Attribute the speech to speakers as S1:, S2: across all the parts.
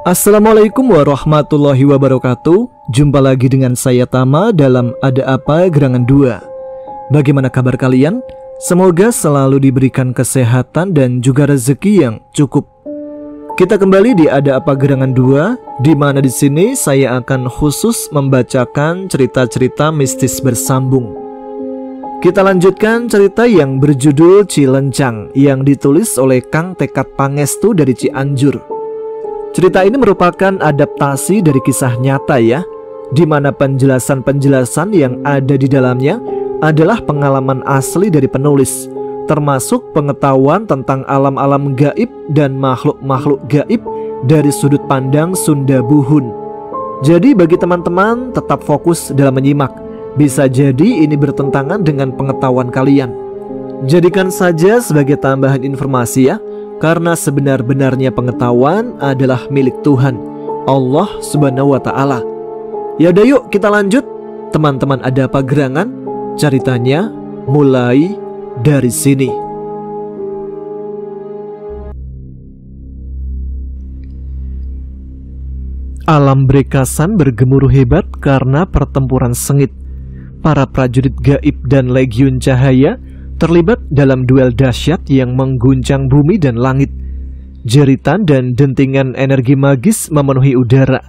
S1: Assalamualaikum warahmatullahi wabarakatuh. Jumpa lagi dengan saya Tama dalam Ada Apa Gerangan 2. Bagaimana kabar kalian? Semoga selalu diberikan kesehatan dan juga rezeki yang cukup. Kita kembali di Ada Apa Gerangan 2, di mana di sini saya akan khusus membacakan cerita-cerita mistis bersambung. Kita lanjutkan cerita yang berjudul Cilencang yang ditulis oleh Kang Tekad Pangestu dari Cianjur. Cerita ini merupakan adaptasi dari kisah nyata ya, di mana penjelasan-penjelasan yang ada di dalamnya adalah pengalaman asli dari penulis, termasuk pengetahuan tentang alam-alam gaib dan makhluk-makhluk gaib dari sudut pandang Sunda Buhun. Jadi bagi teman-teman tetap fokus dalam menyimak, bisa jadi ini bertentangan dengan pengetahuan kalian. Jadikan saja sebagai tambahan informasi ya, karena sebenar-benarnya pengetahuan adalah milik Tuhan, Allah Subhanahu wa Ta'ala. Yaudah yuk kita lanjut. Teman-teman Ada Apa Gerangan, ceritanya mulai dari sini. Alam Brekasan bergemuruh hebat karena pertempuran sengit. Para prajurit gaib dan legiun cahaya terlibat dalam duel dahsyat yang mengguncang bumi dan langit. Jeritan dan dentingan energi magis memenuhi udara,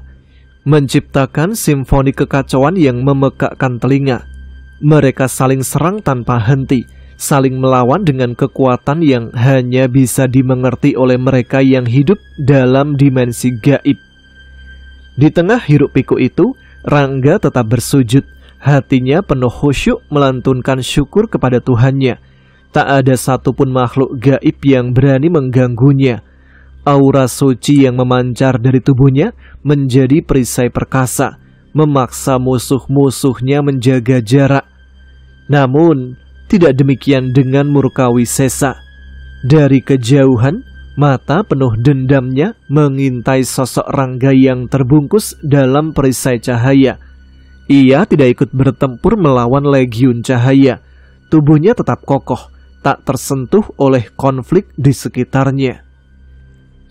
S1: menciptakan simfoni kekacauan yang memekakkan telinga. Mereka saling serang tanpa henti, saling melawan dengan kekuatan yang hanya bisa dimengerti oleh mereka yang hidup dalam dimensi gaib. Di tengah hiruk-pikuk itu, Rangga tetap bersujud. Hatinya penuh khusyuk melantunkan syukur kepada Tuhannya. Tak ada satupun makhluk gaib yang berani mengganggunya. Aura suci yang memancar dari tubuhnya menjadi perisai perkasa, memaksa musuh-musuhnya menjaga jarak. Namun, tidak demikian dengan Murkawisesa. Dari kejauhan, mata penuh dendamnya mengintai sosok Rangga yang terbungkus dalam perisai cahaya. Ia tidak ikut bertempur melawan legiun cahaya. Tubuhnya tetap kokoh, tak tersentuh oleh konflik di sekitarnya.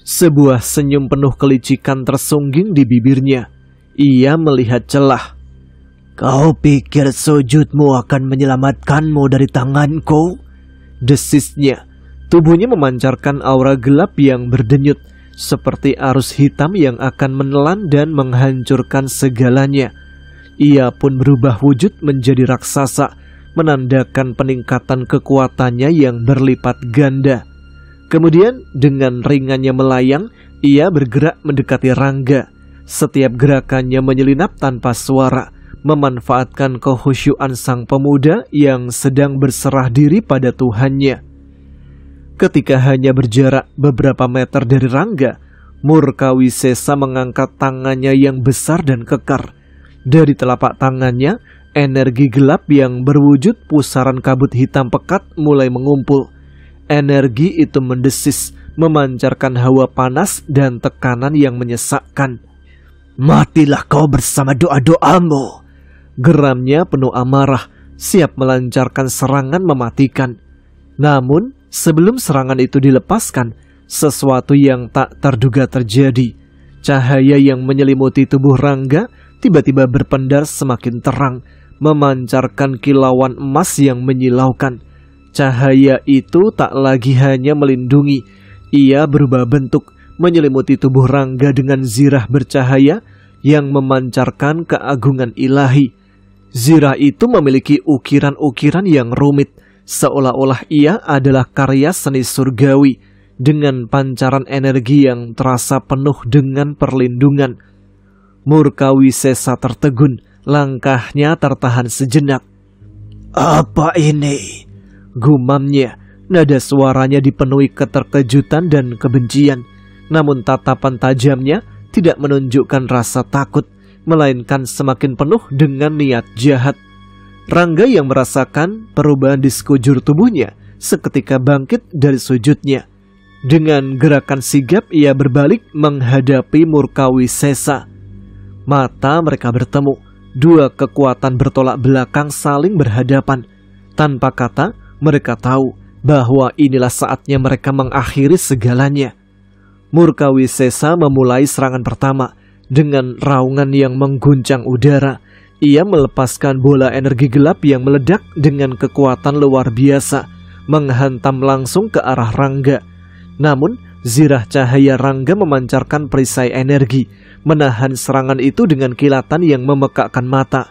S1: Sebuah senyum penuh kelicikan tersungging di bibirnya. Ia melihat celah. "Kau pikir sujudmu akan menyelamatkanmu dari tanganku?" desisnya. Tubuhnya memancarkan aura gelap yang berdenyut, seperti arus hitam yang akan menelan dan menghancurkan segalanya. Ia pun berubah wujud menjadi raksasa, menandakan peningkatan kekuatannya yang berlipat ganda. Kemudian dengan ringannya melayang, ia bergerak mendekati Rangga. Setiap gerakannya menyelinap tanpa suara, memanfaatkan kehusyuan sang pemuda yang sedang berserah diri pada Tuhannya. Ketika hanya berjarak beberapa meter dari Rangga, Murkawisesa mengangkat tangannya yang besar dan kekar. Dari telapak tangannya, energi gelap yang berwujud pusaran kabut hitam pekat mulai mengumpul. Energi itu mendesis, memancarkan hawa panas dan tekanan yang menyesakkan. "Matilah kau bersama doa-doamu!" geramnya penuh amarah, siap melancarkan serangan mematikan. Namun, sebelum serangan itu dilepaskan, sesuatu yang tak terduga terjadi. Cahaya yang menyelimuti tubuh Rangga tiba-tiba berpendar semakin terang, memancarkan kilauan emas yang menyilaukan. Cahaya itu tak lagi hanya melindungi, ia berubah bentuk, menyelimuti tubuh Rangga dengan zirah bercahaya yang memancarkan keagungan ilahi. Zirah itu memiliki ukiran-ukiran yang rumit, seolah-olah ia adalah karya seni surgawi, dengan pancaran energi yang terasa penuh dengan perlindungan. Murkawisesa tertegun, langkahnya tertahan sejenak. "Apa ini?" gumamnya. Nada suaranya dipenuhi keterkejutan dan kebencian. Namun tatapan tajamnya tidak menunjukkan rasa takut, melainkan semakin penuh dengan niat jahat. Rangga yang merasakan perubahan di sekujur tubuhnya seketika bangkit dari sujudnya. Dengan gerakan sigap ia berbalik menghadapi Murkawisesa. Mata mereka bertemu. Dua kekuatan bertolak belakang saling berhadapan. Tanpa kata, mereka tahu bahwa inilah saatnya mereka mengakhiri segalanya. Murkawisesa memulai serangan pertama dengan raungan yang mengguncang udara. Ia melepaskan bola energi gelap yang meledak dengan kekuatan luar biasa, menghantam langsung ke arah Rangga. Namun, zirah cahaya Rangga memancarkan perisai energi, menahan serangan itu dengan kilatan yang memekakkan mata.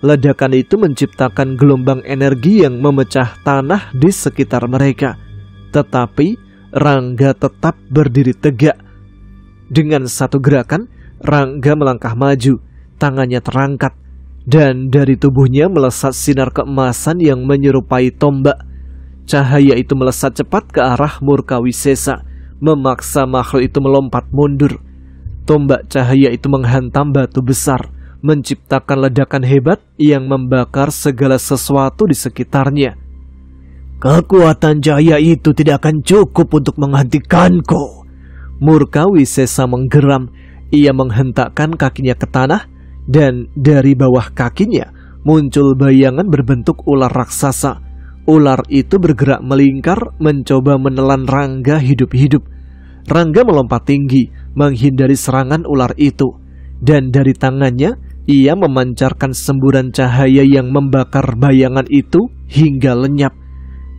S1: Ledakan itu menciptakan gelombang energi yang memecah tanah di sekitar mereka. Tetapi Rangga tetap berdiri tegak. Dengan satu gerakan, Rangga melangkah maju, tangannya terangkat, dan dari tubuhnya melesat sinar keemasan yang menyerupai tombak. Cahaya itu melesat cepat ke arah Murkawisesa, memaksa makhluk itu melompat mundur. Tombak cahaya itu menghantam batu besar, menciptakan ledakan hebat yang membakar segala sesuatu di sekitarnya. "Kekuatan cahaya itu tidak akan cukup untuk menghentikanku." Murkawisesa menggeram. Ia menghentakkan kakinya ke tanah, dan dari bawah kakinya muncul bayangan berbentuk ular raksasa. Ular itu bergerak melingkar, mencoba menelan Rangga hidup-hidup. Rangga melompat tinggi, menghindari serangan ular itu, dan dari tangannya ia memancarkan semburan cahaya yang membakar bayangan itu hingga lenyap.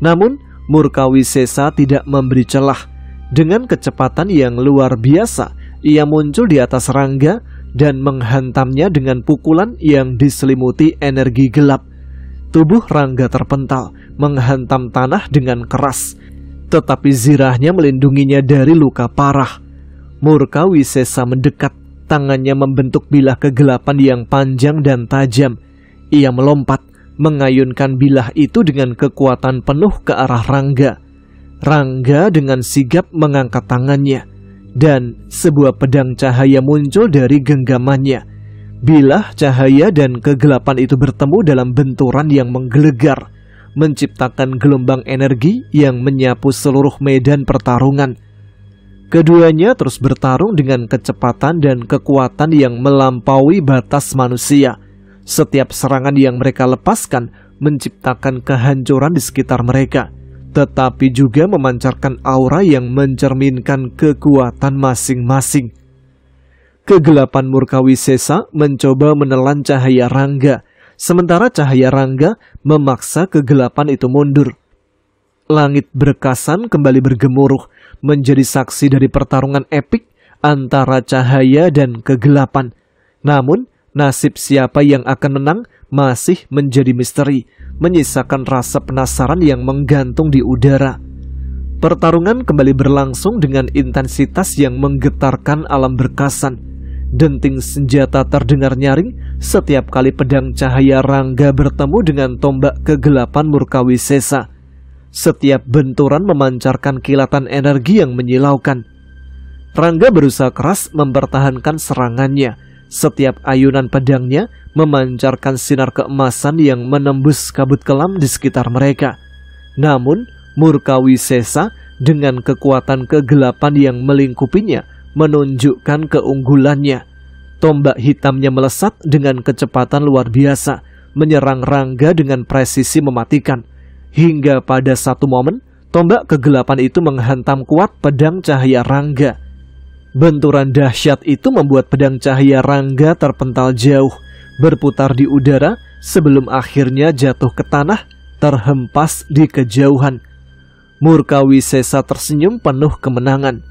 S1: Namun, Murkawisesa tidak memberi celah. Dengan kecepatan yang luar biasa, ia muncul di atas Rangga dan menghantamnya dengan pukulan yang diselimuti energi gelap. Tubuh Rangga terpental, menghantam tanah dengan keras, tetapi zirahnya melindunginya dari luka parah. Murkawisesa mendekat, tangannya membentuk bilah kegelapan yang panjang dan tajam. Ia melompat, mengayunkan bilah itu dengan kekuatan penuh ke arah Rangga. Rangga dengan sigap mengangkat tangannya, dan sebuah pedang cahaya muncul dari genggamannya. Bilah cahaya dan kegelapan itu bertemu dalam benturan yang menggelegar, menciptakan gelombang energi yang menyapu seluruh medan pertarungan. Keduanya terus bertarung dengan kecepatan dan kekuatan yang melampaui batas manusia. Setiap serangan yang mereka lepaskan menciptakan kehancuran di sekitar mereka, tetapi juga memancarkan aura yang mencerminkan kekuatan masing-masing. Kegelapan Murkawisesa mencoba menelan cahaya Rangga, sementara cahaya Rangga memaksa kegelapan itu mundur. Langit berkasan kembali bergemuruh, menjadi saksi dari pertarungan epik antara cahaya dan kegelapan. Namun, nasib siapa yang akan menang masih menjadi misteri, menyisakan rasa penasaran yang menggantung di udara. Pertarungan kembali berlangsung dengan intensitas yang menggetarkan alam berkasan. Denting senjata terdengar nyaring setiap kali pedang cahaya Rangga bertemu dengan tombak kegelapan Murkawisesa. Setiap benturan memancarkan kilatan energi yang menyilaukan. Rangga berusaha keras mempertahankan serangannya. Setiap ayunan pedangnya memancarkan sinar keemasan yang menembus kabut kelam di sekitar mereka. Namun, Murkawisesa dengan kekuatan kegelapan yang melingkupinya menunjukkan keunggulannya. Tombak hitamnya melesat dengan kecepatan luar biasa, menyerang Rangga dengan presisi mematikan. Hingga pada satu momen, tombak kegelapan itu menghantam kuat pedang cahaya Rangga. Benturan dahsyat itu membuat pedang cahaya Rangga terpental jauh, berputar di udara sebelum akhirnya jatuh ke tanah, terhempas di kejauhan. Murkawisesa tersenyum penuh kemenangan.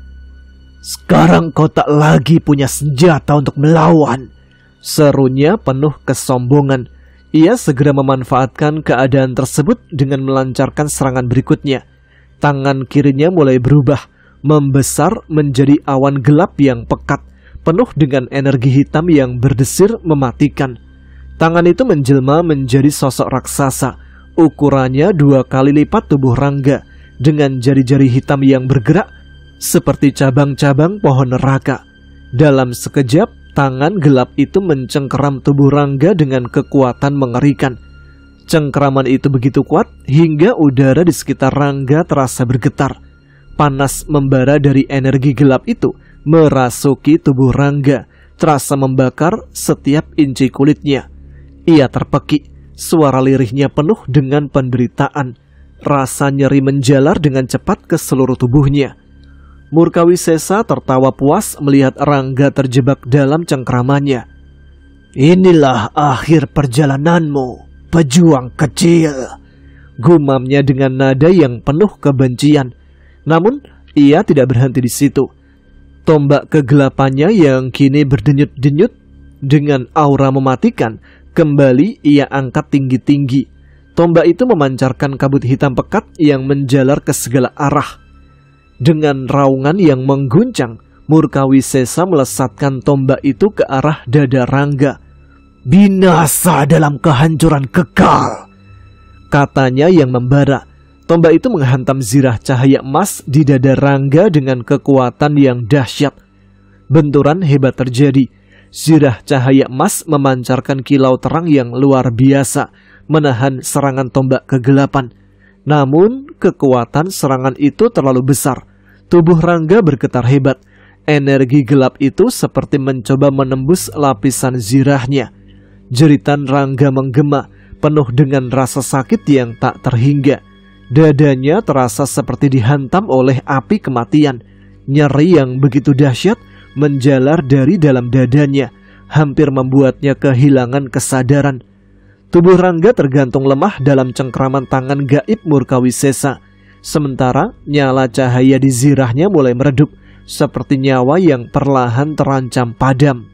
S1: "Sekarang kau tak lagi punya senjata untuk melawan," serunya penuh kesombongan. Ia segera memanfaatkan keadaan tersebut dengan melancarkan serangan berikutnya. Tangan kirinya mulai berubah, membesar menjadi awan gelap yang pekat, penuh dengan energi hitam yang berdesir mematikan. Tangan itu menjelma menjadi sosok raksasa, ukurannya 2 kali lipat tubuh Rangga, dengan jari-jari hitam yang bergerak seperti cabang-cabang pohon neraka. Dalam sekejap, tangan gelap itu mencengkeram tubuh Rangga dengan kekuatan mengerikan. Cengkeraman itu begitu kuat hingga udara di sekitar Rangga terasa bergetar. Panas membara dari energi gelap itu merasuki tubuh Rangga, terasa membakar setiap inci kulitnya. Ia terpekik, suara lirihnya penuh dengan penderitaan. Rasa nyeri menjalar dengan cepat ke seluruh tubuhnya. Murkawisesa tertawa puas melihat Rangga terjebak dalam cengkramannya. "Inilah akhir perjalananmu, pejuang kecil," gumamnya dengan nada yang penuh kebencian. Namun ia tidak berhenti di situ. Tombak kegelapannya yang kini berdenyut-denyut dengan aura mematikan kembali ia angkat tinggi-tinggi. Tombak itu memancarkan kabut hitam pekat yang menjalar ke segala arah. Dengan raungan yang mengguncang, Murkawisesa melesatkan tombak itu ke arah dada Rangga. "Binasa dalam kehancuran kekal," katanya yang membara. Tombak itu menghantam zirah cahaya emas di dada Rangga dengan kekuatan yang dahsyat. Benturan hebat terjadi. Zirah cahaya emas memancarkan kilau terang yang luar biasa, menahan serangan tombak kegelapan. Namun, kekuatan serangan itu terlalu besar. Tubuh Rangga bergetar hebat. Energi gelap itu seperti mencoba menembus lapisan zirahnya. Jeritan Rangga menggema, penuh dengan rasa sakit yang tak terhingga. Dadanya terasa seperti dihantam oleh api kematian. Nyeri yang begitu dahsyat menjalar dari dalam dadanya, hampir membuatnya kehilangan kesadaran. Tubuh Rangga tergantung lemah dalam cengkraman tangan gaib Murkawisesa. Sementara nyala cahaya di zirahnya mulai meredup, seperti nyawa yang perlahan terancam padam.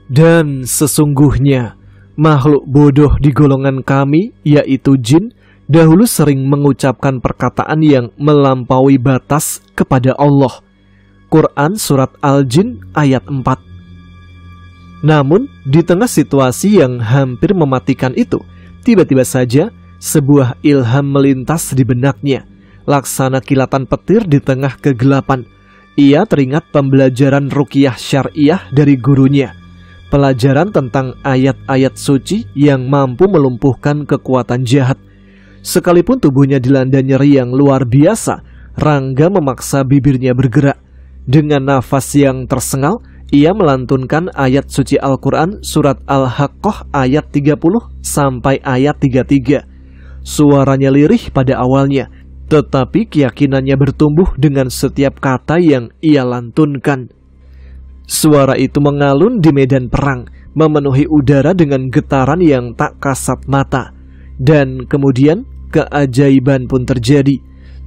S1: Dan sesungguhnya, makhluk bodoh di golongan kami, yaitu jin, dahulu sering mengucapkan perkataan yang melampaui batas kepada Allah. Quran Surat Al-Jin ayat 4. Namun, di tengah situasi yang hampir mematikan itu, tiba-tiba saja sebuah ilham melintas di benaknya, laksana kilatan petir di tengah kegelapan. Ia teringat pembelajaran ruqyah syariah dari gurunya, pelajaran tentang ayat-ayat suci yang mampu melumpuhkan kekuatan jahat. Sekalipun tubuhnya dilanda nyeri yang luar biasa, Rangga memaksa bibirnya bergerak. Dengan nafas yang tersengal, ia melantunkan ayat suci Al-Quran Surat Al-Haqqah ayat 30 sampai ayat 33. Suaranya lirih pada awalnya, tetapi keyakinannya bertumbuh dengan setiap kata yang ia lantunkan. Suara itu mengalun di medan perang, memenuhi udara dengan getaran yang tak kasat mata. Dan kemudian keajaiban pun terjadi.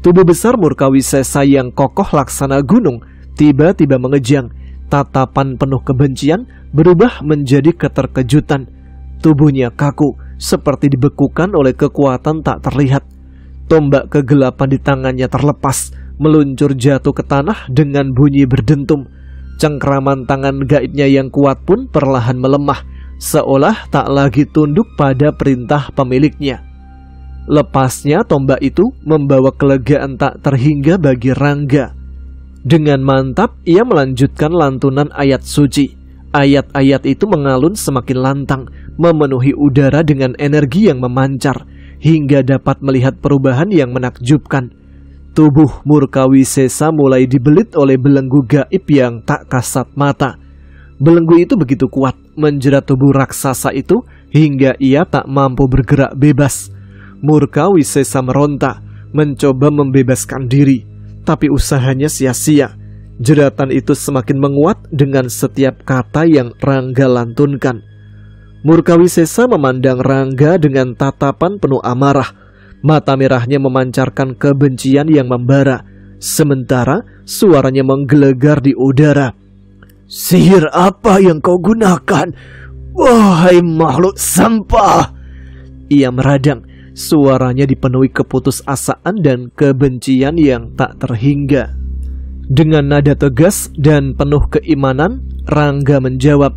S1: Tubuh besar Murkawisesa yang kokoh laksana gunung tiba-tiba mengejang. Tatapan penuh kebencian berubah menjadi keterkejutan. Tubuhnya kaku, seperti dibekukan oleh kekuatan tak terlihat. Tombak kegelapan di tangannya terlepas, meluncur jatuh ke tanah dengan bunyi berdentum. Cengkraman tangan gaibnya yang kuat pun perlahan melemah, seolah tak lagi tunduk pada perintah pemiliknya. Lepasnya tombak itu membawa kelegaan tak terhingga bagi Rangga. Dengan mantap ia melanjutkan lantunan ayat suci. Ayat-ayat itu mengalun semakin lantang, memenuhi udara dengan energi yang memancar, hingga dapat melihat perubahan yang menakjubkan. Tubuh Murkawisesa mulai dibelit oleh belenggu gaib yang tak kasat mata. Belenggu itu begitu kuat, menjerat tubuh raksasa itu hingga ia tak mampu bergerak bebas. Murkawisesa meronta, mencoba membebaskan diri, tapi usahanya sia-sia. Jeratan itu semakin menguat dengan setiap kata yang Rangga lantunkan. Murkawisesa memandang Rangga dengan tatapan penuh amarah. Mata merahnya memancarkan kebencian yang membara. Sementara suaranya menggelegar di udara. "Sihir apa yang kau gunakan, wahai makhluk sampah?" Ia meradang. Suaranya dipenuhi keputusasaan dan kebencian yang tak terhingga. Dengan nada tegas dan penuh keimanan, Rangga menjawab,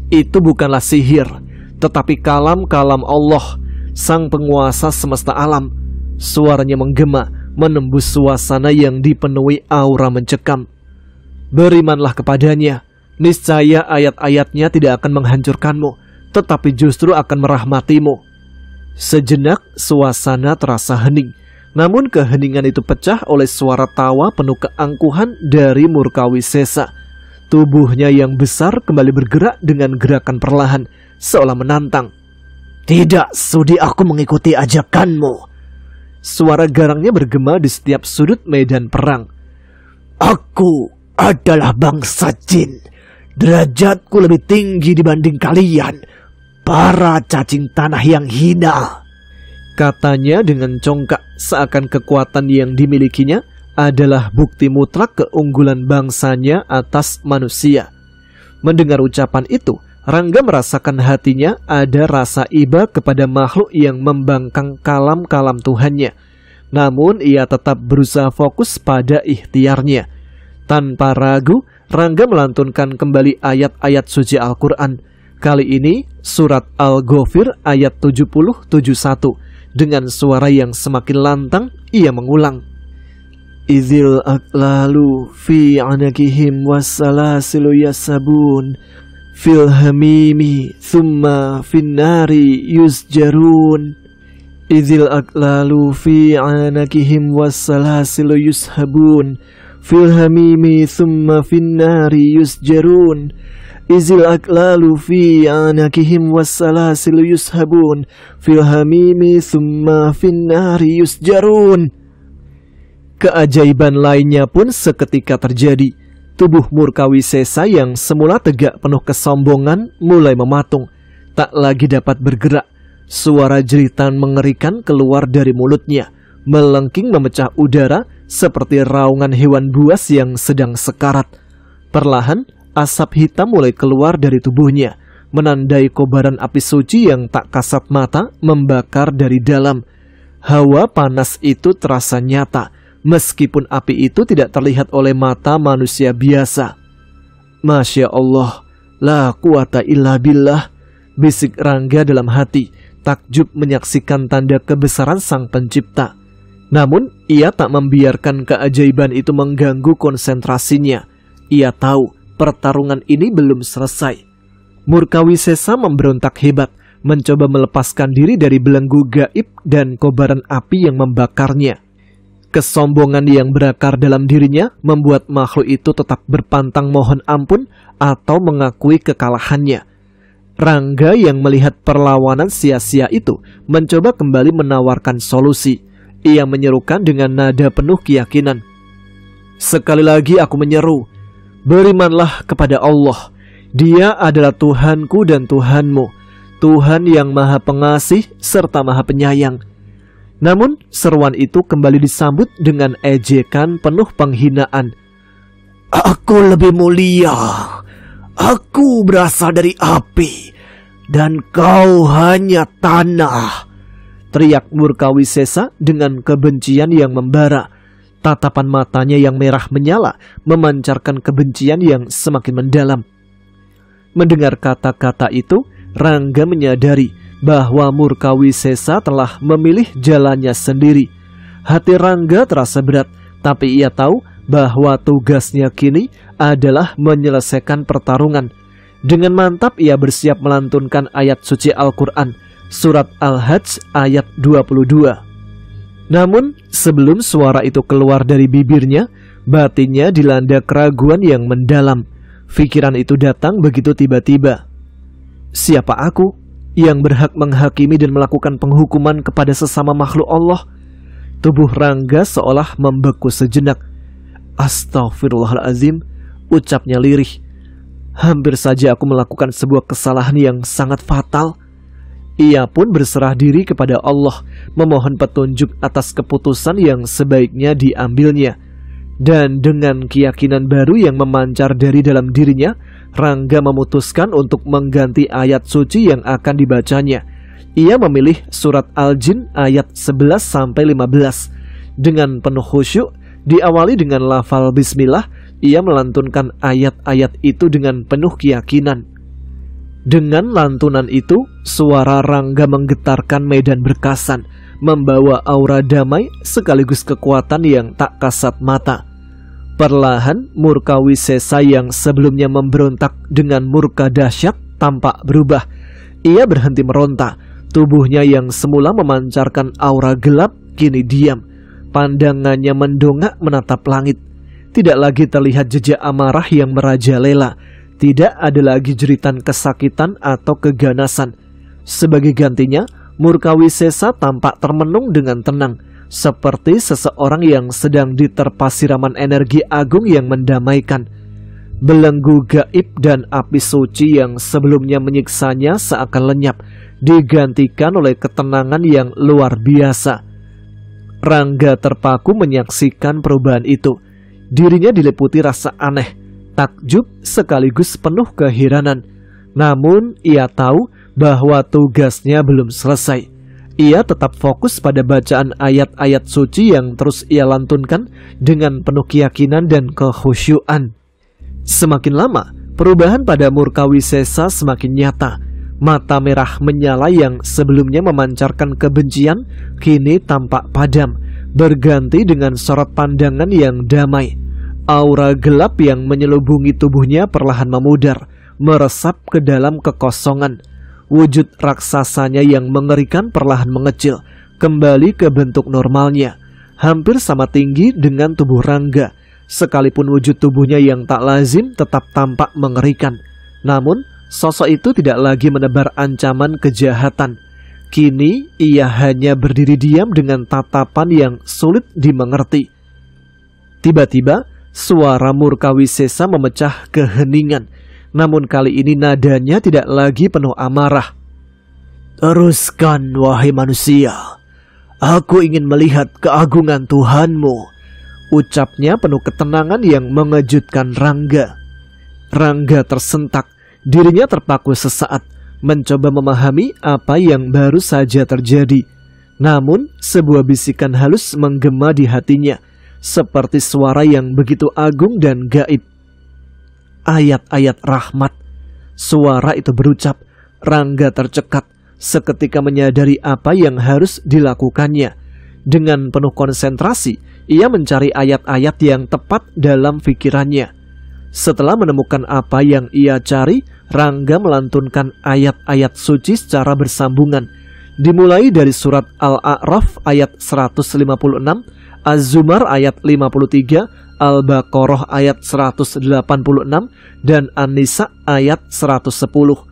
S1: "Itu bukanlah sihir, tetapi kalam-kalam Allah, sang penguasa semesta alam." Suaranya menggema, menembus suasana yang dipenuhi aura mencekam. "Berimanlah kepadanya, niscaya ayat-ayatnya tidak akan menghancurkanmu, tetapi justru akan merahmatimu." Sejenak suasana terasa hening. Namun keheningan itu pecah oleh suara tawa penuh keangkuhan dari Murkawisesa. Tubuhnya yang besar kembali bergerak dengan gerakan perlahan, seolah menantang. "Tidak sudi aku mengikuti ajakanmu." Suara garangnya bergema di setiap sudut medan perang.
S2: Aku adalah bangsa jin. Derajatku lebih tinggi dibanding kalian, para cacing tanah yang hina,
S1: katanya dengan congkak, seakan kekuatan yang dimilikinya adalah bukti mutlak keunggulan bangsanya atas manusia. Mendengar ucapan itu, Rangga merasakan hatinya ada rasa iba kepada makhluk yang membangkang kalam-kalam Tuhannya. Namun ia tetap berusaha fokus pada ikhtiarnya. Tanpa ragu, Rangga melantunkan kembali ayat-ayat suci Al-Quran. Kali ini surat Al-Ghafir ayat 70-71. Dengan suara yang semakin lantang, ia mengulang. Izil aklalu fi anakihim wassalasilu yasabun fil hamimi thumma finnari yusjarun. Izil aklalu fi anakihim wassalasilu yushabun fil hamimi thumma finnari yusjarun. Izil aklalu fi anakihim wassalasilu yushabun fil hamimi thumma finnari yusjarun. Keajaiban lainnya pun seketika terjadi. Tubuh Murkawisesa yang semula tegak penuh kesombongan mulai mematung, tak lagi dapat bergerak. Suara jeritan mengerikan keluar dari mulutnya, melengking memecah udara seperti raungan hewan buas yang sedang sekarat. Perlahan, asap hitam mulai keluar dari tubuhnya, menandai kobaran api suci yang tak kasat mata membakar dari dalam. Hawa panas itu terasa nyata, meskipun api itu tidak terlihat oleh mata manusia biasa. Masya Allah, la quwata illa billah, bisik Rangga dalam hati, takjub menyaksikan tanda kebesaran Sang Pencipta. Namun, ia tak membiarkan keajaiban itu mengganggu konsentrasinya. Ia tahu pertarungan ini belum selesai. Murkawisesa memberontak hebat, mencoba melepaskan diri dari belenggu gaib dan kobaran api yang membakarnya. Kesombongan yang berakar dalam dirinya membuat makhluk itu tetap berpantang mohon ampun atau mengakui kekalahannya. Rangga yang melihat perlawanan sia-sia itu mencoba kembali menawarkan solusi. Ia menyerukan dengan nada penuh keyakinan. Sekali lagi aku menyeru, berimanlah kepada Allah. Dia adalah Tuhanku dan Tuhanmu, Tuhan yang Maha Pengasih serta Maha Penyayang. Namun seruan itu kembali disambut dengan ejekan penuh penghinaan.
S2: Aku lebih mulia. Aku berasal dari api, dan kau hanya tanah, teriak Murkawisesa dengan kebencian yang membara. Tatapan matanya yang merah menyala memancarkan kebencian yang semakin mendalam. Mendengar kata-kata itu, Rangga menyadari bahwa Murkawisesa telah memilih jalannya sendiri. Hati Rangga terasa berat, tapi ia tahu bahwa tugasnya kini adalah menyelesaikan pertarungan. Dengan mantap ia bersiap melantunkan ayat suci Al-Quran, surat Al-Hajj ayat 22. Namun sebelum suara itu keluar dari bibirnya, batinnya dilanda keraguan yang mendalam. Pikiran itu datang begitu tiba-tiba. Siapa aku yang berhak menghakimi dan melakukan penghukuman kepada sesama makhluk Allah? Tubuh Rangga seolah membeku sejenak. Astaghfirullahalazim, ucapnya lirih. Hampir saja aku melakukan sebuah kesalahan yang sangat fatal. Ia pun berserah diri kepada Allah, memohon petunjuk atas keputusan yang sebaiknya diambilnya. Dan dengan keyakinan baru yang memancar dari dalam dirinya, Rangga memutuskan untuk mengganti ayat suci yang akan dibacanya. Ia memilih surat Al-Jin ayat 11-15. Dengan penuh khusyuk, diawali dengan lafal bismillah, ia melantunkan ayat-ayat itu dengan penuh keyakinan. Dengan lantunan itu, suara Rangga menggetarkan medan berkasan, membawa aura damai sekaligus kekuatan yang tak kasat mata. Perlahan, Murkawisesa yang sebelumnya memberontak dengan murka dahsyat tampak berubah. Ia berhenti meronta. Tubuhnya yang semula memancarkan aura gelap kini diam. Pandangannya mendongak menatap langit. Tidak lagi terlihat jejak amarah yang merajalela. Tidak ada lagi jeritan kesakitan atau keganasan. Sebagai gantinya, Murkawisesa tampak termenung dengan tenang, seperti seseorang yang sedang diterpa siraman energi agung yang mendamaikan. Belenggu gaib dan api suci yang sebelumnya menyiksanya seakan lenyap, digantikan oleh ketenangan yang luar biasa. Rangga terpaku menyaksikan perubahan itu. Dirinya diliputi rasa aneh, takjub sekaligus penuh keheranan. Namun ia tahu bahwa tugasnya belum selesai. Ia tetap fokus pada bacaan ayat-ayat suci yang terus ia lantunkan dengan penuh keyakinan dan kekhusyuan. Semakin lama, perubahan pada Murkawisesa semakin nyata. Mata merah menyala yang sebelumnya memancarkan kebencian kini tampak padam, berganti dengan sorot pandangan yang damai. Aura gelap yang menyelubungi tubuhnya perlahan memudar, meresap ke dalam kekosongan. Wujud raksasanya yang mengerikan perlahan mengecil, kembali ke bentuk normalnya, hampir sama tinggi dengan tubuh Rangga. Sekalipun wujud tubuhnya yang tak lazim tetap tampak mengerikan. Namun, sosok itu tidak lagi menebar ancaman kejahatan. Kini, ia hanya berdiri diam dengan tatapan yang sulit dimengerti. Tiba-tiba, suara Murkawisesa memecah keheningan. Namun kali ini nadanya tidak lagi penuh amarah. "Teruskan, wahai manusia. Aku ingin melihat keagungan Tuhanmu," ucapnya penuh ketenangan yang mengejutkan Rangga. Rangga tersentak, dirinya terpaku sesaat, mencoba memahami apa yang baru saja terjadi. Namun, sebuah bisikan halus menggema di hatinya, seperti suara yang begitu agung dan gaib. Ayat-ayat rahmat. Suara itu berucap. Rangga tercekat, seketika menyadari apa yang harus dilakukannya. Dengan penuh konsentrasi, ia mencari ayat-ayat yang tepat dalam pikirannya. Setelah menemukan apa yang ia cari, Rangga melantunkan ayat-ayat suci secara bersambungan. Dimulai dari surat Al-A'raf ayat 156, Az-Zumar ayat 53, Al-Baqarah ayat 186, dan An-Nisa ayat 110.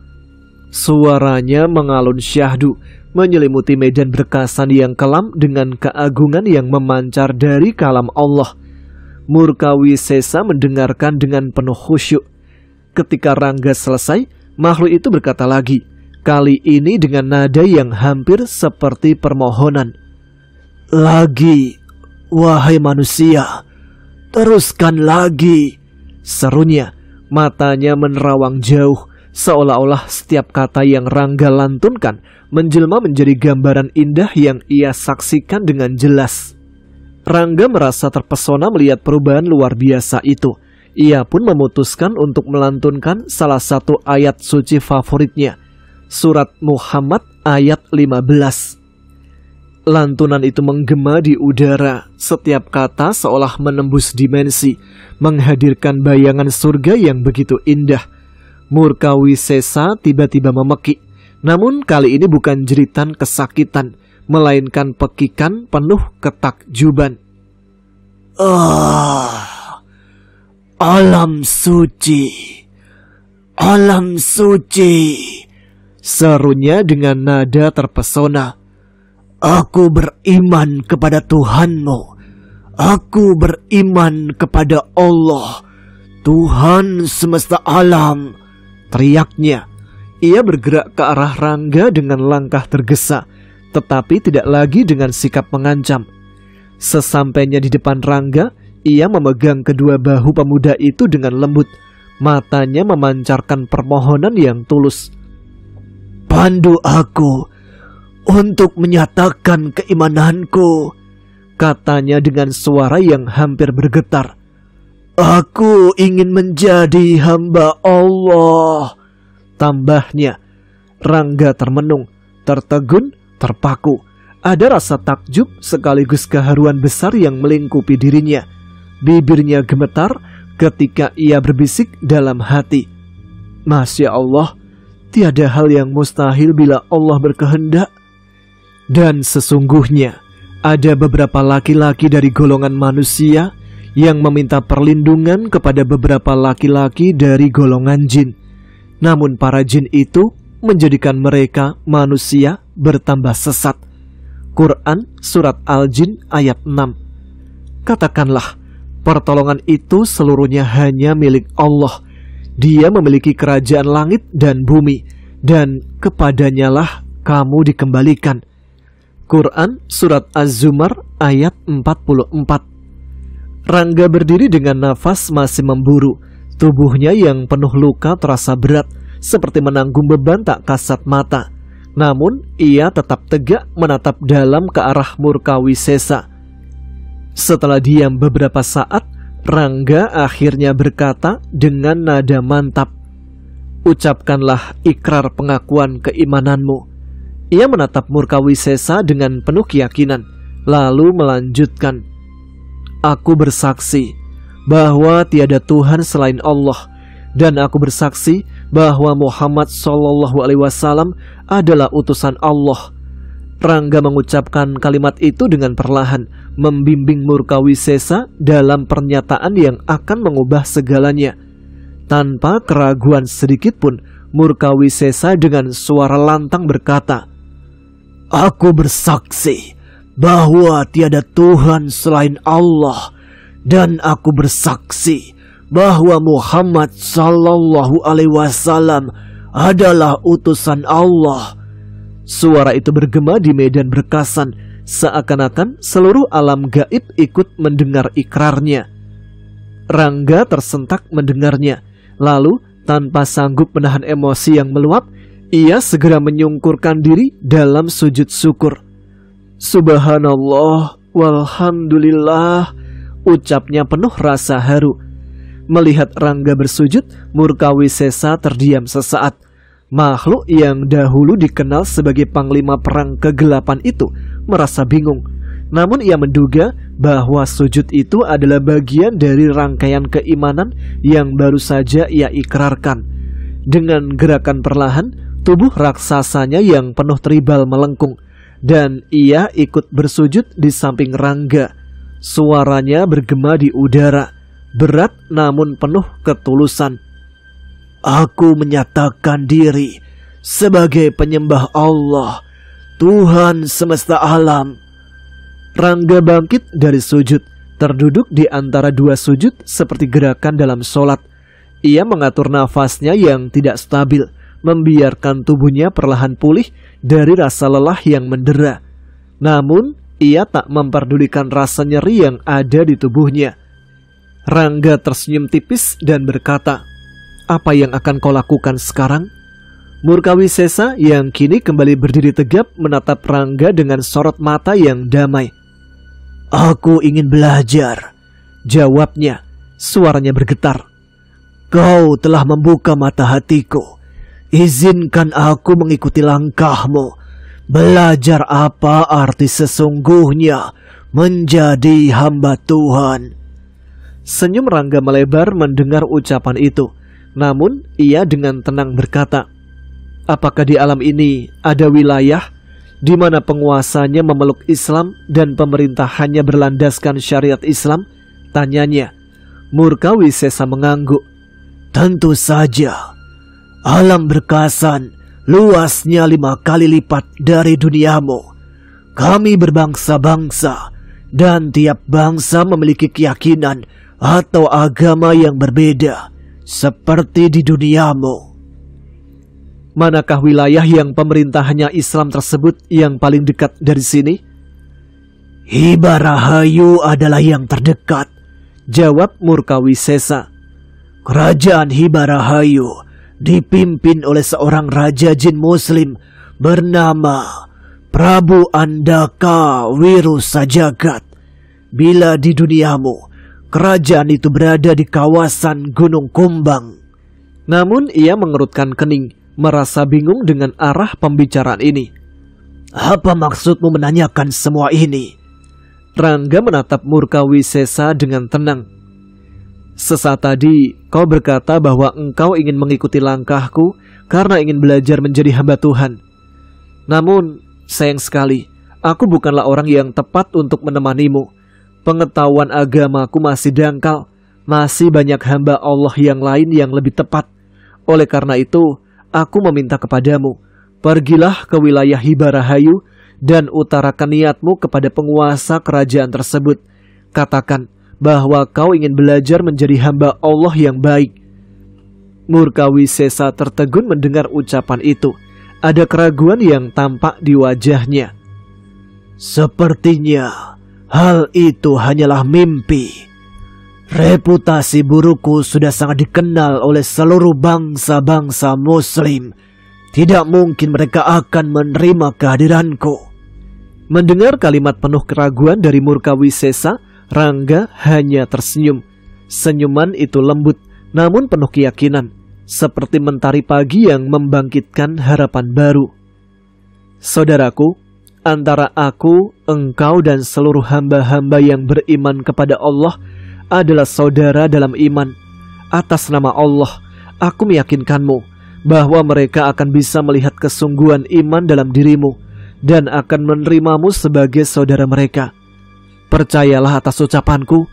S2: Suaranya mengalun syahdu, menyelimuti medan berkasan yang kelam dengan keagungan yang memancar dari kalam Allah. Murkawisesa mendengarkan dengan penuh khusyuk. Ketika Rangga selesai, makhluk itu berkata lagi, kali ini dengan nada yang hampir seperti permohonan. "Lagi, wahai manusia, teruskan lagi," serunya. Matanya menerawang jauh, seolah-olah setiap kata yang Rangga lantunkan menjelma menjadi gambaran indah yang ia saksikan dengan jelas. Rangga merasa terpesona melihat perubahan luar biasa itu. Ia pun memutuskan untuk melantunkan salah satu ayat suci favoritnya, surat Muhammad ayat 15. Lantunan itu menggema di udara, setiap kata seolah menembus dimensi, menghadirkan bayangan surga yang begitu indah. Murkawisesa tiba-tiba memekik. Namun kali ini bukan jeritan kesakitan, melainkan pekikan penuh ketakjuban. Alam suci, alam suci, serunya dengan nada terpesona. "Aku beriman kepada Tuhanmu. Aku beriman kepada Allah, Tuhan semesta alam," teriaknya. Ia bergerak ke arah Rangga dengan langkah tergesa, tetapi tidak lagi dengan sikap mengancam. Sesampainya di depan Rangga, ia memegang kedua bahu pemuda itu dengan lembut. Matanya memancarkan permohonan yang tulus. "Pandu aku untuk menyatakan keimananku," katanya dengan suara yang hampir bergetar. "Aku ingin menjadi hamba Allah," tambahnya. Rangga termenung, tertegun, terpaku. Ada rasa takjub sekaligus keharuan besar yang melingkupi dirinya. Bibirnya gemetar ketika ia berbisik dalam hati, "Masya Allah, tiada hal yang mustahil bila Allah berkehendak." Dan sesungguhnya ada beberapa laki-laki dari golongan manusia yang meminta perlindungan kepada beberapa laki-laki dari golongan jin. Namun para jin itu menjadikan mereka manusia bertambah sesat.
S1: Quran Surat Al-Jin ayat 6. Katakanlah, pertolongan itu seluruhnya hanya milik Allah. Dia memiliki kerajaan langit dan bumi, dan kepadanyalah kamu dikembalikan. Quran Surat Az-Zumar ayat 44. Rangga berdiri dengan nafas masih memburu. Tubuhnya yang penuh luka terasa berat, seperti menanggung beban tak kasat mata. Namun ia tetap tegak menatap dalam ke arah Murkawisesa. Setelah diam beberapa saat, Rangga akhirnya berkata dengan nada mantap, "Ucapkanlah ikrar pengakuan keimananmu." Ia menatap Murkawisesa dengan penuh keyakinan, lalu melanjutkan, "Aku bersaksi bahwa tiada Tuhan selain Allah, dan aku bersaksi bahwa Muhammad SAW adalah utusan Allah." Rangga mengucapkan kalimat itu dengan perlahan, membimbing Murkawisesa dalam pernyataan yang akan mengubah segalanya. Tanpa keraguan sedikit pun, Murkawisesa dengan suara lantang berkata, "Aku bersaksi bahwa tiada Tuhan selain Allah, dan aku bersaksi bahwa Muhammad SAW adalah utusan Allah." Suara itu bergema di medan berkasan, seakan-akan seluruh alam gaib ikut mendengar ikrarnya. Rangga tersentak mendengarnya, lalu tanpa sanggup menahan emosi yang meluap, ia segera menyungkurkan diri dalam sujud syukur. "Subhanallah, walhamdulillah," ucapnya penuh rasa haru. Melihat Rangga bersujud, Murkawisesa terdiam sesaat. Makhluk yang dahulu dikenal sebagai panglima perang kegelapan itu merasa bingung. Namun ia menduga bahwa sujud itu adalah bagian dari rangkaian keimanan yang baru saja ia ikrarkan. Dengan gerakan perlahan, tubuh raksasanya yang penuh tribal melengkung, dan ia ikut bersujud di samping Rangga. Suaranya bergema di udara, berat namun penuh ketulusan. "Aku menyatakan diri sebagai penyembah Allah, Tuhan semesta alam." Rangga bangkit dari sujud, terduduk di antara dua sujud seperti gerakan dalam sholat. Ia mengatur nafasnya yang tidak stabil, membiarkan tubuhnya perlahan pulih dari rasa lelah yang mendera. Namun ia tak memperdulikan rasa nyeri yang ada di tubuhnya. Rangga tersenyum tipis dan berkata, "Apa yang akan kau lakukan sekarang?" Murkawisesa yang kini kembali berdiri tegap menatap Rangga dengan sorot mata yang damai. "Aku ingin belajar," jawabnya. Suaranya bergetar. "Kau telah membuka mata hatiku. Izinkan aku mengikuti langkahmu. Belajar apa arti sesungguhnya menjadi hamba Tuhan." Senyum Rangga melebar mendengar ucapan itu. Namun ia dengan tenang berkata, "Apakah di alam ini ada wilayah di mana penguasanya memeluk Islam dan pemerintahannya berlandaskan syariat Islam?" tanyanya. Murkawisesa mengangguk. "Tentu saja. Alam berkasan luasnya 5 kali lipat dari duniamu. Kami berbangsa-bangsa, dan tiap bangsa memiliki keyakinan atau agama yang berbeda, seperti di duniamu." "Manakah wilayah yang pemerintahannya Islam tersebut yang paling dekat dari sini?" "Hiba Rahayu adalah yang terdekat," jawab Murkawisesa. "Kerajaan Hiba Rahayu dipimpin oleh seorang raja jin muslim bernama Prabu Andaka Wirusajagat. Bila di duniamu, kerajaan itu berada di kawasan Gunung Kumbang." Namun ia mengerutkan kening, merasa bingung dengan arah pembicaraan ini. "Apa maksudmu menanyakan semua ini?" Rangga menatap Murkawisesa dengan tenang. "Sesaat tadi kau berkata bahwa engkau ingin mengikuti langkahku karena ingin belajar menjadi hamba Tuhan. Namun sayang sekali, aku bukanlah orang yang tepat untuk menemanimu. Pengetahuan agamaku masih dangkal. Masih banyak hamba Allah yang lain yang lebih tepat. Oleh karena itu, aku meminta kepadamu, pergilah ke wilayah Hiba Rahayu
S2: dan utarakan niatmu kepada penguasa kerajaan tersebut. Katakan bahwa kau ingin belajar menjadi hamba Allah yang baik." Murkawisesa tertegun mendengar ucapan itu. Ada keraguan yang tampak di wajahnya.
S1: "Sepertinya hal itu hanyalah mimpi. Reputasi burukku sudah sangat dikenal oleh seluruh bangsa-bangsa muslim. Tidak mungkin mereka akan menerima kehadiranku."
S2: Mendengar kalimat penuh keraguan dari Murkawisesa, Rangga hanya tersenyum. Senyuman itu lembut namun penuh keyakinan, seperti mentari pagi yang membangkitkan harapan baru. "Saudaraku, antara aku, engkau dan seluruh hamba-hamba yang beriman kepada Allah adalah saudara dalam iman. Atas nama Allah, aku meyakinkanmu bahwa mereka akan bisa melihat kesungguhan iman dalam dirimu dan akan menerimamu sebagai saudara mereka. Percayalah atas ucapanku."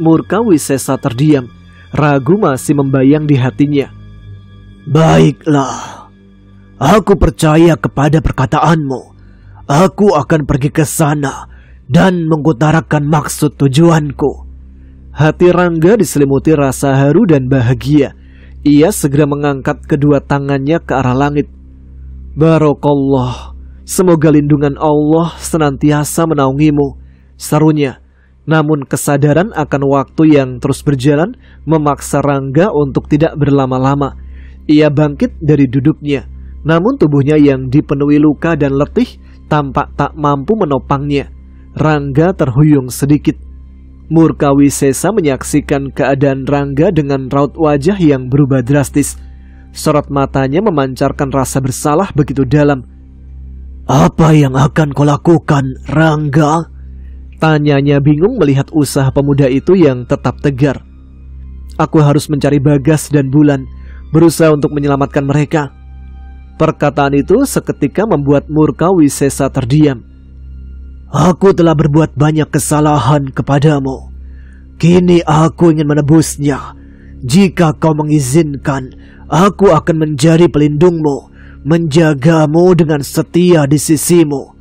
S2: Murkawisesa terdiam, ragu masih membayang di hatinya.
S1: "Baiklah, aku percaya kepada perkataanmu. Aku akan pergi ke sana dan mengutarakan maksud tujuanku."
S2: Hati Rangga diselimuti rasa haru dan bahagia. Ia segera mengangkat kedua tangannya ke arah langit. "Barokallah, semoga lindungan Allah senantiasa menaungimu," serunya. Namun kesadaran akan waktu yang terus berjalan memaksa Rangga untuk tidak berlama-lama. Ia bangkit dari duduknya, namun tubuhnya yang dipenuhi luka dan letih tampak tak mampu menopangnya. Rangga terhuyung sedikit. Murkawisesa menyaksikan keadaan Rangga dengan raut wajah yang berubah drastis. Sorot matanya memancarkan rasa bersalah begitu dalam.
S1: "Apa yang akan kau lakukan, Rangga?"
S2: Tanyanya bingung melihat usaha pemuda itu yang tetap tegar. "Aku harus mencari Bagas dan Bulan, berusaha untuk menyelamatkan mereka." Perkataan itu seketika membuat Murkawisesa terdiam.
S1: "Aku telah berbuat banyak kesalahan kepadamu. Kini aku ingin menebusnya. Jika kau mengizinkan, aku akan menjadi pelindungmu, menjagamu dengan setia di sisimu.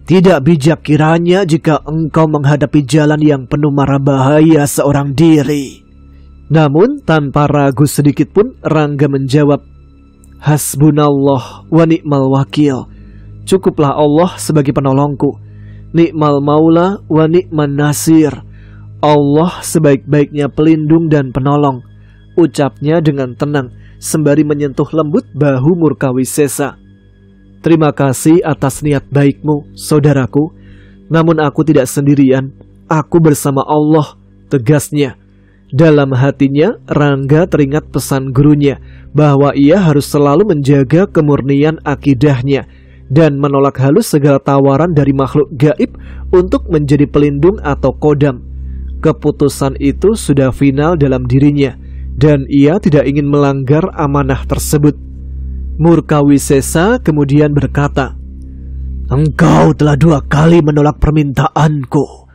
S1: Tidak bijak kiranya jika engkau menghadapi jalan yang penuh mara bahaya seorang diri."
S2: Namun tanpa ragu sedikit pun Rangga menjawab, "Hasbunallah wa ni'mal wakil. Cukuplah Allah sebagai penolongku. Ni'mal maula wa ni'man nasir. Allah sebaik-baiknya pelindung dan penolong," ucapnya dengan tenang sembari menyentuh lembut bahu Murkawisesa. "Terima kasih atas niat baikmu, saudaraku. Namun aku tidak sendirian. Aku bersama Allah," tegasnya. Dalam hatinya, Rangga teringat pesan gurunya bahwa ia harus selalu menjaga kemurnian akidahnya dan menolak halus segala tawaran dari makhluk gaib untuk menjadi pelindung atau kodam. Keputusan itu sudah final dalam dirinya dan ia tidak ingin melanggar amanah tersebut. Murkawisesa kemudian berkata,
S1: "Engkau telah 2 kali menolak permintaanku.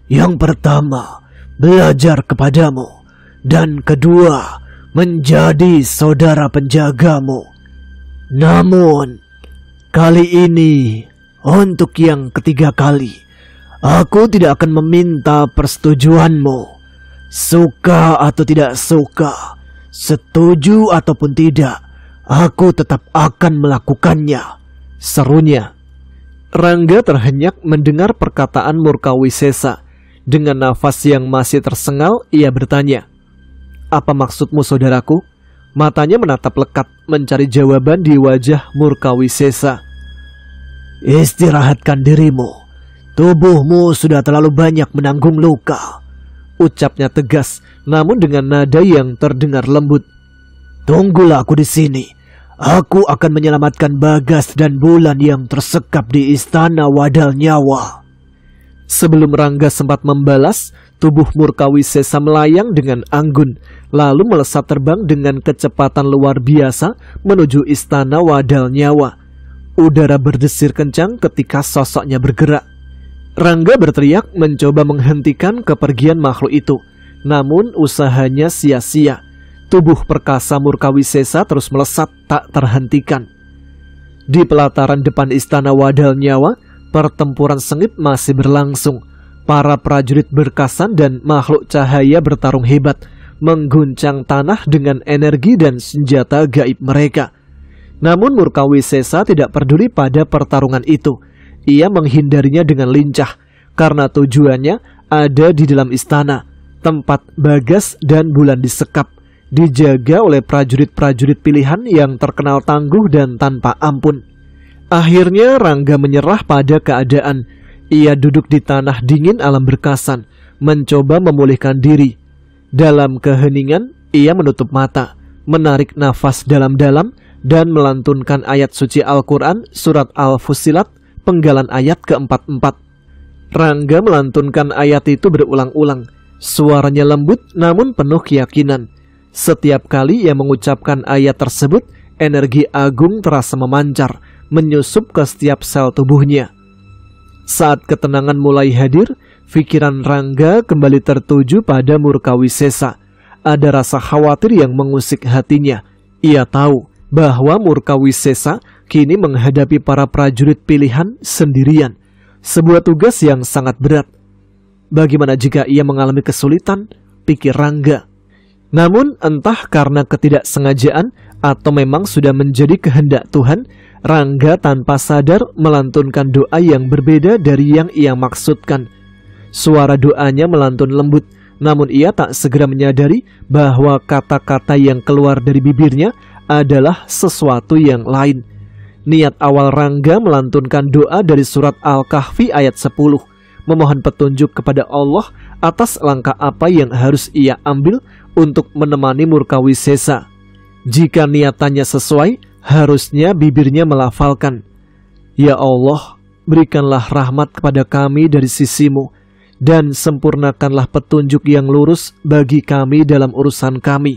S1: Yang pertama, belajar kepadamu, dan kedua, menjadi saudara penjagamu. Namun, kali ini, untuk yang ketiga kali, aku tidak akan meminta persetujuanmu. Suka atau tidak suka, setuju ataupun tidak, aku tetap akan melakukannya," serunya.
S2: Rangga terhenyak mendengar perkataan Murkawisesa. Dengan nafas yang masih tersengal, ia bertanya, "Apa maksudmu, saudaraku?" Matanya menatap lekat mencari jawaban di wajah Murkawisesa.
S1: "Istirahatkan dirimu. Tubuhmu sudah terlalu banyak menanggung luka,"
S2: ucapnya tegas, namun dengan nada yang terdengar lembut.
S1: "Tunggulah aku di sini. Aku akan menyelamatkan Bagas dan Bulan yang tersekap di istana Wadal Nyawa."
S2: Sebelum Rangga sempat membalas, tubuh Murkawisesa melayang dengan anggun, lalu melesat terbang dengan kecepatan luar biasa menuju istana Wadal Nyawa. Udara berdesir kencang ketika sosoknya bergerak. Rangga berteriak mencoba menghentikan kepergian makhluk itu, namun usahanya sia-sia. Tubuh perkasa Murkawisesa terus melesat tak terhentikan. Di pelataran depan istana Wadal Nyawa, pertempuran sengit masih berlangsung. Para prajurit berkasan dan makhluk cahaya bertarung hebat, mengguncang tanah dengan energi dan senjata gaib mereka. Namun Murkawisesa tidak peduli pada pertarungan itu. Ia menghindarinya dengan lincah, karena tujuannya ada di dalam istana, tempat Bagas dan Bulan disekap, dijaga oleh prajurit-prajurit pilihan yang terkenal tangguh dan tanpa ampun. Akhirnya Rangga menyerah pada keadaan. Ia duduk di tanah dingin alam berkasan, mencoba memulihkan diri. Dalam keheningan, ia menutup mata, menarik nafas dalam-dalam, dan melantunkan ayat suci Al-Quran surat Al-Fussilat, penggalan ayat ke-44. Rangga melantunkan ayat itu berulang-ulang. Suaranya lembut namun penuh keyakinan. Setiap kali ia mengucapkan ayat tersebut, energi agung terasa memancar, menyusup ke setiap sel tubuhnya. Saat ketenangan mulai hadir, pikiran Rangga kembali tertuju pada Murkawisesa. Ada rasa khawatir yang mengusik hatinya. Ia tahu bahwa Murkawisesa kini menghadapi para prajurit pilihan sendirian. Sebuah tugas yang sangat berat. Bagaimana jika ia mengalami kesulitan? Pikir Rangga. Namun entah karena ketidaksengajaan atau memang sudah menjadi kehendak Tuhan, Rangga tanpa sadar melantunkan doa yang berbeda dari yang ia maksudkan. Suara doanya melantun lembut, namun ia tak segera menyadari bahwa kata-kata yang keluar dari bibirnya adalah sesuatu yang lain. Niat awal Rangga melantunkan doa dari surat Al-Kahfi ayat 10, memohon petunjuk kepada Allah atas langkah apa yang harus ia ambil untuk menemani Murkawisesa. Jika niatannya sesuai, harusnya bibirnya melafalkan, "Ya Allah, berikanlah rahmat kepada kami dari sisimu, dan sempurnakanlah petunjuk yang lurus bagi kami dalam urusan kami."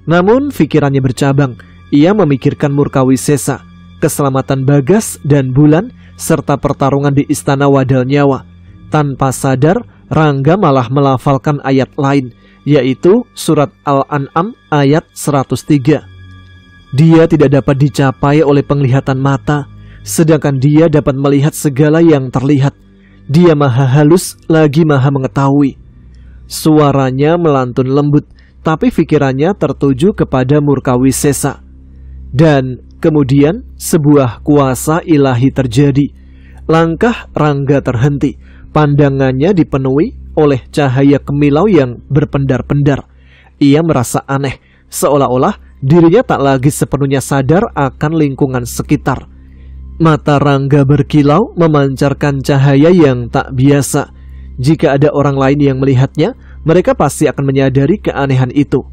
S2: Namun pikirannya bercabang. Ia memikirkan Murkawisesa, keselamatan Bagas dan Bulan, serta pertarungan di istana Wadal Nyawa. Tanpa sadar, Rangga malah melafalkan ayat lain, yaitu surat Al-An'am ayat 103. Dia tidak dapat dicapai oleh penglihatan mata, sedangkan dia dapat melihat segala yang terlihat. Dia maha halus lagi maha mengetahui. Suaranya melantun lembut, tapi pikirannya tertuju kepada Murkawisesa. Dan kemudian sebuah kuasa ilahi terjadi. Langkah Rangga terhenti, pandangannya dipenuhi oleh cahaya kemilau yang berpendar-pendar. Ia merasa aneh, seolah-olah dirinya tak lagi sepenuhnya sadar akan lingkungan sekitar. Mata Rangga berkilau memancarkan cahaya yang tak biasa. Jika ada orang lain yang melihatnya, mereka pasti akan menyadari keanehan itu.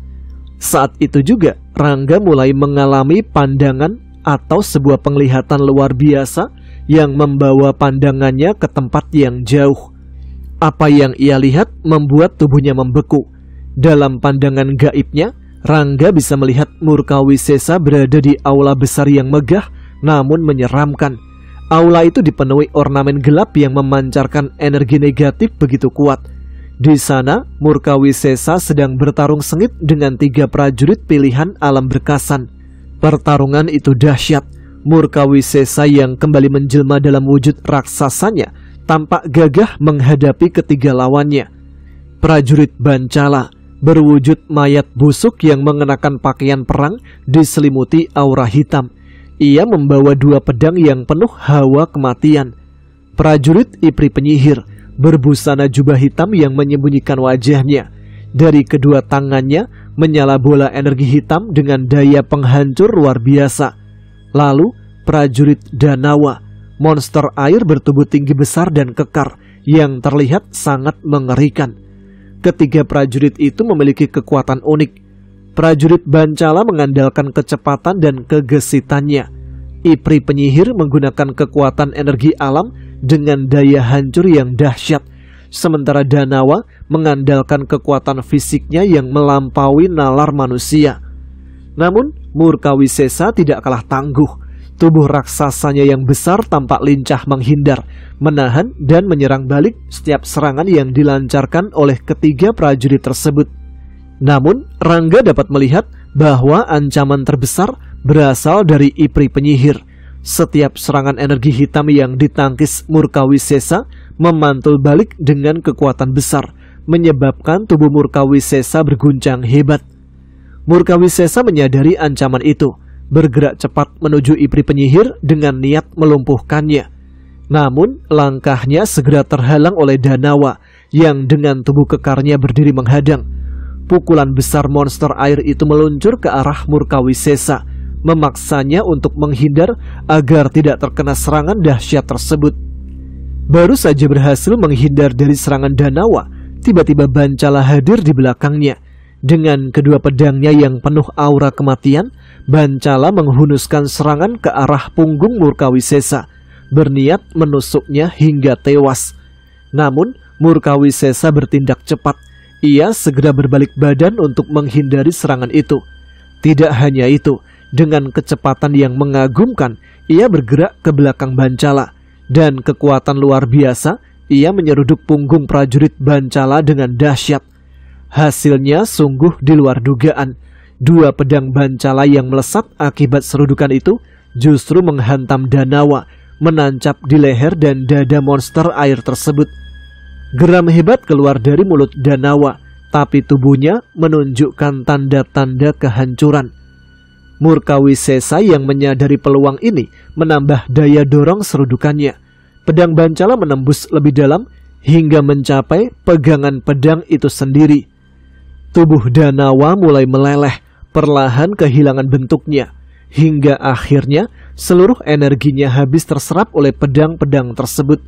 S2: Saat itu juga Rangga mulai mengalami pandangan atau sebuah penglihatan luar biasa yang membawa pandangannya ke tempat yang jauh. Apa yang ia lihat membuat tubuhnya membeku. Dalam pandangan gaibnya, Rangga bisa melihat Murkawisesa berada di aula besar yang megah namun menyeramkan. Aula itu dipenuhi ornamen gelap yang memancarkan energi negatif begitu kuat. Di sana, Murkawisesa sedang bertarung sengit dengan 3 prajurit pilihan alam berkasan. Pertarungan itu dahsyat. Murkawisesa yang kembali menjelma dalam wujud raksasanya tampak gagah menghadapi ketiga lawannya. Prajurit Bancala berwujud mayat busuk yang mengenakan pakaian perang diselimuti aura hitam. Ia membawa 2 pedang yang penuh hawa kematian. Prajurit Ipri Penyihir berbusana jubah hitam yang menyembunyikan wajahnya. Dari kedua tangannya menyala bola energi hitam dengan daya penghancur luar biasa. Lalu prajurit Danawa, monster air bertubuh tinggi besar dan kekar yang terlihat sangat mengerikan. Ketiga prajurit itu memiliki kekuatan unik. Prajurit Bancala mengandalkan kecepatan dan kegesitannya. Ipri Penyihir menggunakan kekuatan energi alam dengan daya hancur yang dahsyat. Sementara Danawa mengandalkan kekuatan fisiknya yang melampaui nalar manusia. Namun Murkawisesa tidak kalah tangguh. Tubuh raksasanya yang besar tampak lincah menghindar, menahan dan menyerang balik setiap serangan yang dilancarkan oleh ketiga prajurit tersebut. Namun Rangga dapat melihat bahwa ancaman terbesar berasal dari Ipri Penyihir. Setiap serangan energi hitam yang ditangkis Murkawisesa memantul balik dengan kekuatan besar, menyebabkan tubuh Murkawisesa berguncang hebat. Murkawisesa menyadari ancaman itu, bergerak cepat menuju Ipri penyihir dengan niat melumpuhkannya. Namun, langkahnya segera terhalang oleh Danawa yang dengan tubuh kekarnya berdiri menghadang. Pukulan besar monster air itu meluncur ke arah Murkawisesa, memaksanya untuk menghindar agar tidak terkena serangan dahsyat tersebut. Baru saja berhasil menghindar dari serangan Danawa, tiba-tiba Bancala hadir di belakangnya. Dengan kedua pedangnya yang penuh aura kematian, Bancala menghunuskan serangan ke arah punggung Murkawisesa, berniat menusuknya hingga tewas. Namun, Murkawisesa bertindak cepat. Ia segera berbalik badan untuk menghindari serangan itu. Tidak hanya itu, dengan kecepatan yang mengagumkan, ia bergerak ke belakang Bancala. Dan kekuatan luar biasa, ia menyeruduk punggung prajurit Bancala dengan dahsyat. Hasilnya sungguh di luar dugaan. Dua pedang Bancala yang melesat akibat serudukan itu justru menghantam Danawa, menancap di leher dan dada monster air tersebut. Geram hebat keluar dari mulut Danawa, tapi tubuhnya menunjukkan tanda-tanda kehancuran. Murkawisesa yang menyadari peluang ini menambah daya dorong serudukannya. Pedang Bancala menembus lebih dalam hingga mencapai pegangan pedang itu sendiri. Tubuh Danawa mulai meleleh, perlahan kehilangan bentuknya, hingga akhirnya seluruh energinya habis terserap oleh pedang-pedang tersebut.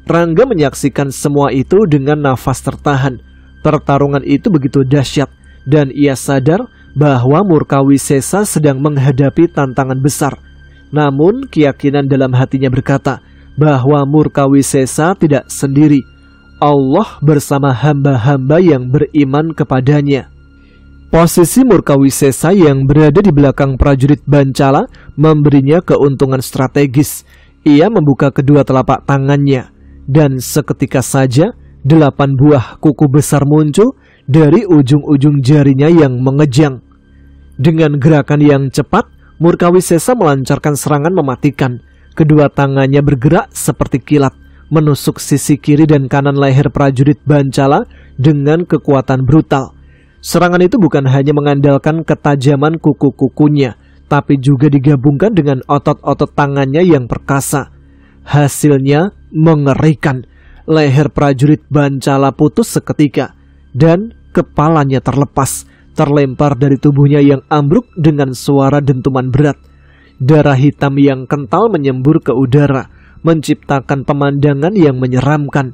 S2: Rangga menyaksikan semua itu dengan nafas tertahan. Pertarungan itu begitu dahsyat, dan ia sadar bahwa Murkawisesa sedang menghadapi tantangan besar. Namun keyakinan dalam hatinya berkata bahwa Murkawisesa tidak sendiri. Allah bersama hamba-hamba yang beriman kepadanya. Posisi Murkawisesa yang berada di belakang prajurit Bancala memberinya keuntungan strategis. Ia membuka kedua telapak tangannya, dan seketika saja 8 buah kuku besar muncul dari ujung-ujung jarinya yang mengejang. Dengan gerakan yang cepat, Murkawisesa melancarkan serangan mematikan. Kedua tangannya bergerak seperti kilat, menusuk sisi kiri dan kanan leher prajurit Bancala dengan kekuatan brutal. Serangan itu bukan hanya mengandalkan ketajaman kuku-kukunya, tapi juga digabungkan dengan otot-otot tangannya yang perkasa. Hasilnya mengerikan. Leher prajurit Bancala putus seketika, dan kepalanya terlepas, terlempar dari tubuhnya yang ambruk dengan suara dentuman berat. Darah hitam yang kental menyembur ke udara, menciptakan pemandangan yang menyeramkan.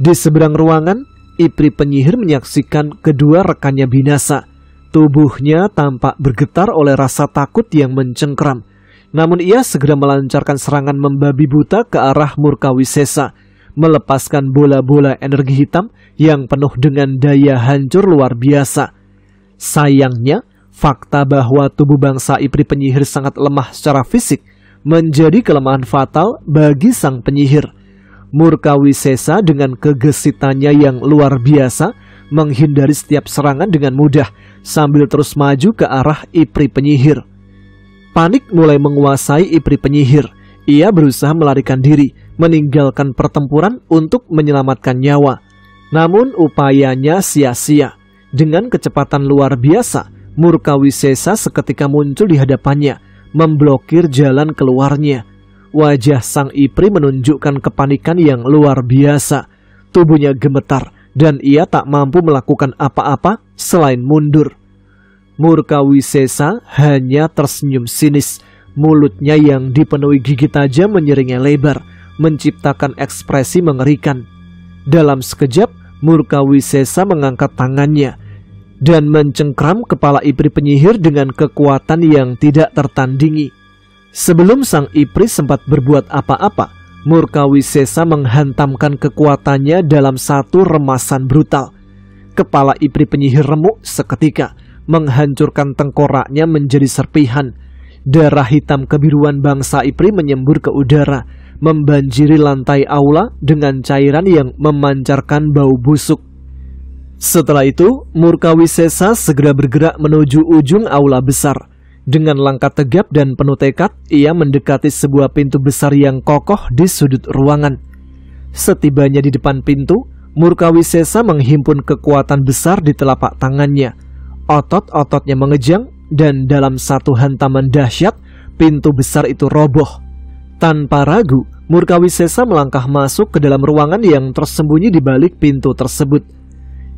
S2: Di seberang ruangan, Ipri penyihir menyaksikan kedua rekannya binasa. Tubuhnya tampak bergetar oleh rasa takut yang mencengkeram. Namun ia segera melancarkan serangan membabi buta ke arah Murkawisesa, melepaskan bola-bola energi hitam yang penuh dengan daya hancur luar biasa. Sayangnya, fakta bahwa tubuh bangsa Ipri penyihir sangat lemah secara fisik menjadi kelemahan fatal bagi sang penyihir. Murkawisesa dengan kegesitannya yang luar biasa menghindari setiap serangan dengan mudah sambil terus maju ke arah Ipri penyihir. Panik mulai menguasai Ipri penyihir. Ia berusaha melarikan diri, meninggalkan pertempuran untuk menyelamatkan nyawa. Namun upayanya sia-sia. Dengan kecepatan luar biasa, Murkawisesa seketika muncul di hadapannya, memblokir jalan keluarnya. Wajah sang Ipri menunjukkan kepanikan yang luar biasa. Tubuhnya gemetar dan ia tak mampu melakukan apa-apa selain mundur. Murkawisesa hanya tersenyum sinis. Mulutnya yang dipenuhi gigi tajam menyeringnya lebar, menciptakan ekspresi mengerikan. Dalam sekejap, Murkawisesa mengangkat tangannya dan mencengkram kepala Ipri penyihir dengan kekuatan yang tidak tertandingi. Sebelum sang Ipri sempat berbuat apa-apa, Murkawisesa menghantamkan kekuatannya dalam satu remasan brutal. Kepala Ipri penyihir remuk seketika, menghancurkan tengkoraknya menjadi serpihan. Darah hitam kebiruan bangsa Ipri menyembur ke udara, membanjiri lantai aula dengan cairan yang memancarkan bau busuk. Setelah itu, Murkawisesa segera bergerak menuju ujung aula besar.
S1: Dengan langkah tegap dan penuh tekad, ia mendekati sebuah pintu besar yang kokoh di sudut ruangan. Setibanya di depan pintu, Murkawisesa menghimpun kekuatan besar di telapak tangannya. Otot-ototnya mengejang, dan dalam satu hantaman dahsyat, pintu besar itu roboh. Tanpa ragu, Murkawisesa melangkah masuk ke dalam ruangan yang tersembunyi di balik pintu tersebut.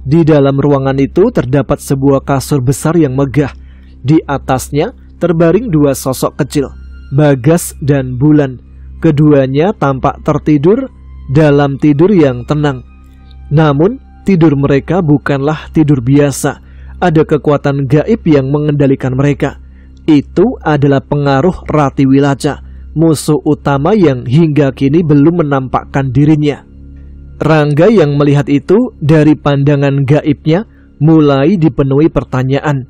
S1: Di dalam ruangan itu terdapat sebuah kasur besar yang megah. Di atasnya terbaring dua sosok kecil, Bagas dan Bulan. Keduanya tampak tertidur dalam tidur yang tenang. Namun, tidur mereka bukanlah tidur biasa. Ada kekuatan gaib yang mengendalikan mereka. Itu adalah pengaruh Rati Wilaca, musuh utama yang hingga kini belum menampakkan dirinya. Rangga yang melihat itu dari pandangan gaibnya mulai dipenuhi pertanyaan.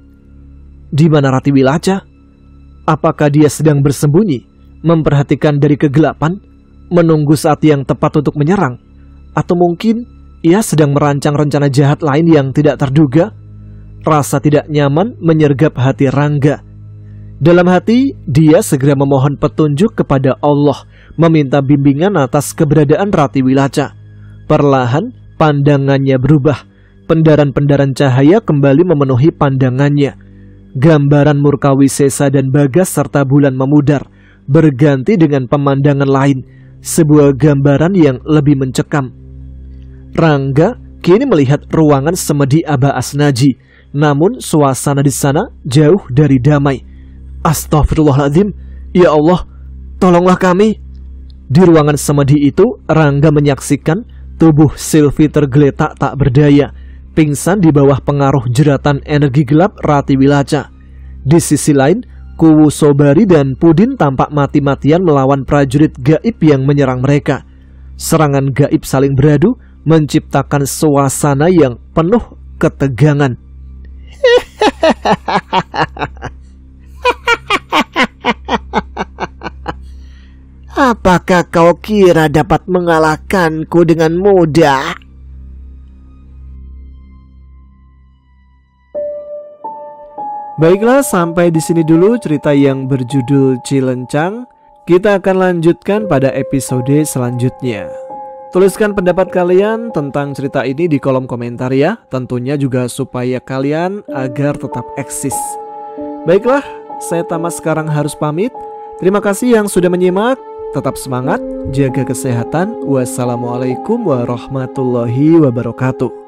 S1: Di mana Rati Wilaca? Apakah dia sedang bersembunyi, memperhatikan dari kegelapan, menunggu saat yang tepat untuk menyerang? Atau mungkin ia sedang merancang rencana jahat lain yang tidak terduga? Rasa tidak nyaman menyergap hati Rangga. Dalam hati, dia segera memohon petunjuk kepada Allah, meminta bimbingan atas keberadaan Rati Wilaca. Perlahan, pandangannya berubah. Pendaran-pendaran cahaya kembali memenuhi pandangannya. Gambaran Murkawisesa dan Bagas serta Bulan memudar, berganti dengan pemandangan lain, sebuah gambaran yang lebih mencekam. Rangga kini melihat ruangan semedi Aba Asnaji, namun suasana di sana jauh dari damai. Astaghfirullahaladzim, ya Allah, tolonglah kami. Di ruangan semedi itu, Rangga menyaksikan tubuh Sylvie tergeletak tak berdaya, pingsan di bawah pengaruh jeratan energi gelap Rati Wilaca. Di sisi lain, Kuwu Sobari dan Pudin tampak mati-matian melawan prajurit gaib yang menyerang mereka. Serangan gaib saling beradu, menciptakan suasana yang penuh ketegangan.
S2: Apakah kau kira dapat mengalahkanku dengan mudah?
S1: Baiklah, sampai di sini dulu cerita yang berjudul Cilencang. Kita akan lanjutkan pada episode selanjutnya. Tuliskan pendapat kalian tentang cerita ini di kolom komentar ya. Tentunya juga supaya kalian agar tetap eksis. Baiklah, saya Tama sekarang harus pamit. Terima kasih yang sudah menyimak. Tetap semangat, jaga kesehatan. Wassalamualaikum warahmatullahi wabarakatuh.